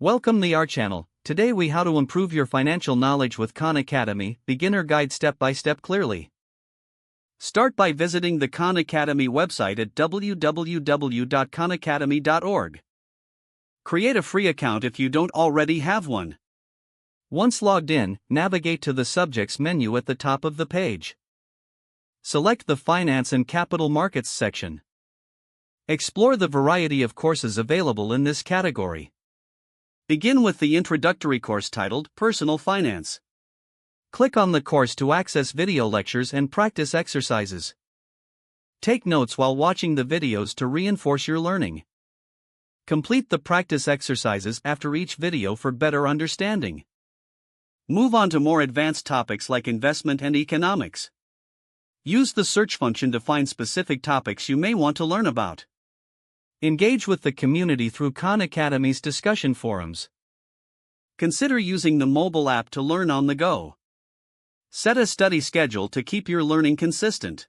Welcome to our channel. Today we how to improve your financial knowledge with Khan Academy, beginner guide step by step clearly. Start by visiting the Khan Academy website at www.khanacademy.org. Create a free account if you don't already have one. Once logged in, navigate to the subjects menu at the top of the page. Select the Finance and Capital Markets section. Explore the variety of courses available in this category. Begin with the introductory course titled Personal Finance. Click on the course to access video lectures and practice exercises. Take notes while watching the videos to reinforce your learning. Complete the practice exercises after each video for better understanding. Move on to more advanced topics like investment and economics. Use the search function to find specific topics you may want to learn about. Engage with the community through Khan Academy's discussion forums. Consider using the mobile app to learn on the go. Set a study schedule to keep your learning consistent.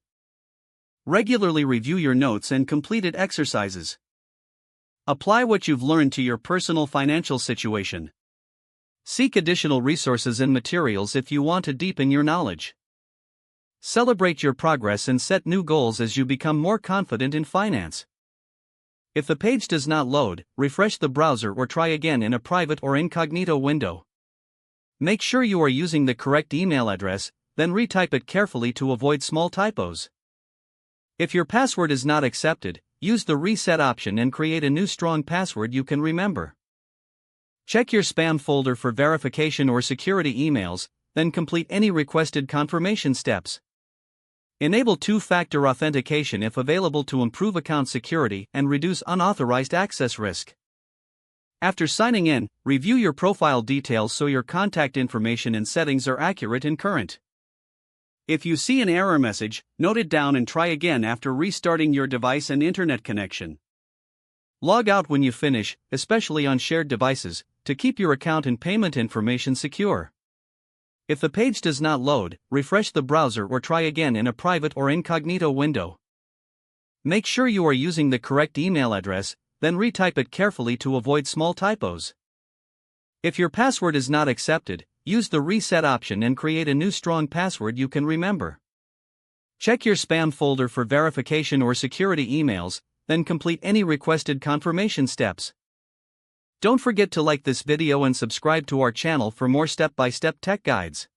Regularly review your notes and completed exercises. Apply what you've learned to your personal financial situation. Seek additional resources and materials if you want to deepen your knowledge. Celebrate your progress and set new goals as you become more confident in finance. If the page does not load, refresh the browser or try again in a private or incognito window. Make sure you are using the correct email address, then retype it carefully to avoid small typos. If your password is not accepted, use the reset option and create a new strong password you can remember. Check your spam folder for verification or security emails, then complete any requested confirmation steps. Enable two-factor authentication if available to improve account security and reduce unauthorized access risk. After signing in, review your profile details so your contact information and settings are accurate and current. If you see an error message, note it down and try again after restarting your device and internet connection. Log out when you finish, especially on shared devices, to keep your account and payment information secure. If the page does not load, refresh the browser or try again in a private or incognito window. Make sure you are using the correct email address, then retype it carefully to avoid small typos. If your password is not accepted, use the reset option and create a new strong password you can remember. Check your spam folder for verification or security emails, then complete any requested confirmation steps. Don't forget to like this video and subscribe to our channel for more step-by-step tech guides.